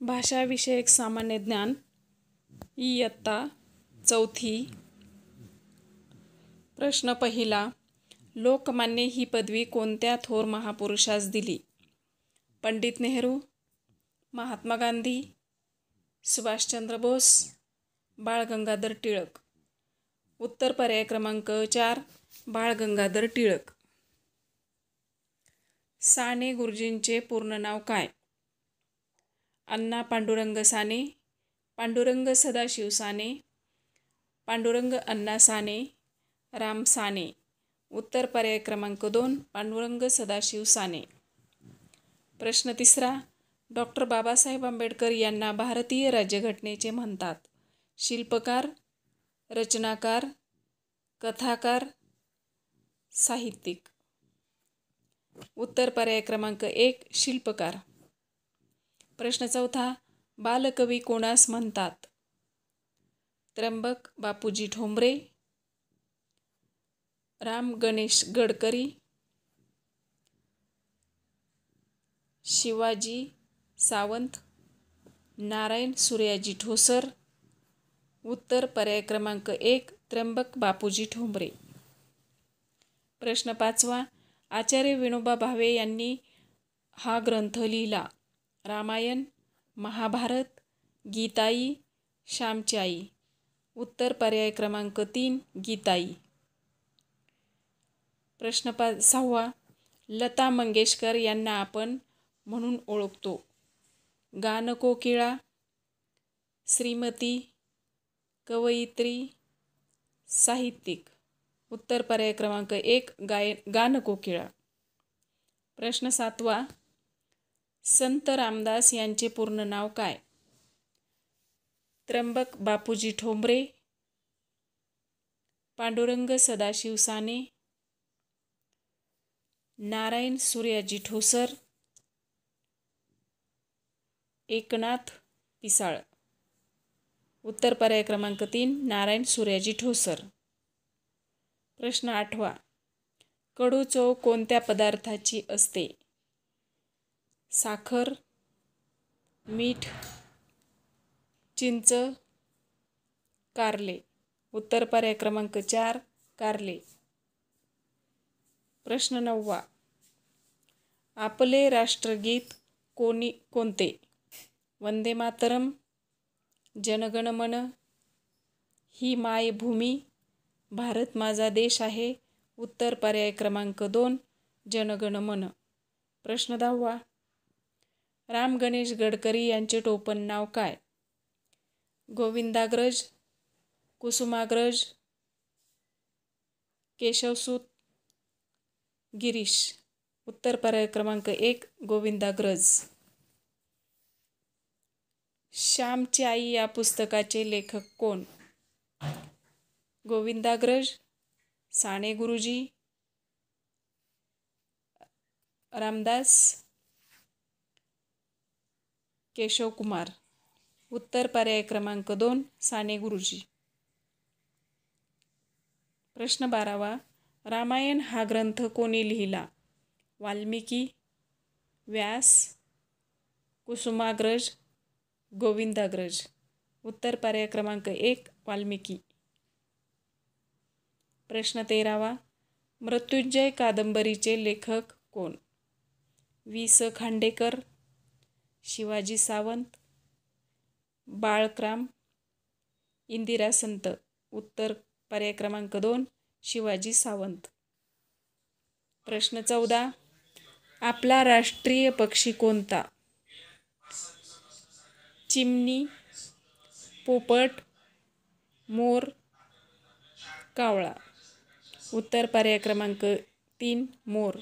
भाषाविषयक सामान्य ज्ञान इयत्ता चौथी. प्रश्न पहिला. लोकमान्य ही पदवी कोणत्या थोर महापुरुषास दिली? पंडित नेहरू, महात्मा गांधी, सुभाषचंद्र बोस, बाळ गंगाधर टिळक. उत्तर पर्याय क्रमांक 4 बाळ गंगाधर टिळक. साने गुरुजींचे पूर्ण नाव काय? अण्णा पांडुरंग साने, पांडुरंग सदाशिव साने, पांडुरंग अण्णा साने, राम साने. उत्तर पर्याय क्रमांक 2 पांडुरंग सदाशिव साने. प्रश्न तिसरा. डॉक्टर बाबासाहेब आंबेडकर यांना भारतीय राज्यघटनेचे म्हणतात? शिल्पकार, रचनाकार, कथाकार, साहित्यिक. उत्तर पर्याय क्रमांक 1 शिल्पकार. प्रश्न चौथा. बालकवी कोणास म्हणतात? त्र्यंबक बापूजी ठोंबरे, राम गणेश गडकरी, शिवाजी सावंत, नारायण सूर्याजी ठोसर. उत्तर पर्याय क्रमांक 1 त्र्यंबक बापूजी ठोंबरे. प्रश्न पाचवा. आचार्य विनोबा भावे यांनी हा ग्रंथ लिहिला? रामायण, महाभारत, गीताई, श्यामची आई. उत्तर पर्याय क्रमांक 3 गीताई. प्रश्न 6. लता मंगेशकर यांना आपण म्हणून ओळखतो? गानकोकिळा, श्रीमती, कवयित्री, साहित्यिक. उत्तर पर्याय क्रमांक 1 गानकोकिळा. प्रश्न 7. संत रामदास यांचे पूर्ण नाव काय? त्र्यंबक बापूजी ठोंबरे, पांडुरंग सदाशिव साने, नारायण सूर्याजी ठोसर, एकनाथ पिसाळ. उत्तर पर्याय क्रमांक 3 नारायण सूर्याजी ठोसर. प्रश्न 8. कडू चव कोणत्या पदार्थाची असते? साखर, मीठ, चिंच, कारले. उत्तर पर्याय क्रमांक 4 कारले. प्रश्न 9. आपले राष्ट्रगीत कोणते? वंदे मातरम, जनगण मन, ही मायभूमी, भारत माझा देश आहे. उत्तर पर्याय क्रमांक 2 जनगण मन. प्रश्न 10. राम गणेश गडकरी यांचे टोपण नाव काय? गोविंदाग्रज, कुसुमाग्रज, केशवसूत, गिरीश. उत्तर पर्याय क्रमांक 1 गोविंदाग्रज. श्यामची आई या पुस्तकाचे लेखक कोण? गोविंदाग्रज, साने गुरुजी, रामदास, केशवकुमार. उत्तर पर्याय क्रमांक 2 साने गुरुजी. प्रश्न 12. रामायण हा ग्रंथ कोणी लिहिला? वाल्मिकी, व्यास, कुसुमाग्रज, गोविंदाग्रज. उत्तर पर्याय क्रमांक 1 वाल्मिकी. प्रश्न 13. मृत्युंजय कादंबरीचे लेखक कोण? वि. स. खांडेकर, शिवाजी सावंत, बाळकृष्ण, इंदिरा संत. उत्तर पर्याय क्रमांक 2 शिवाजी सावंत. प्रश्न 14. आपला राष्ट्रीय पक्षी कोणता? चिमणी, पोपट, मोर, कावळा. उत्तर पर्याय क्रमांक 3 मोर.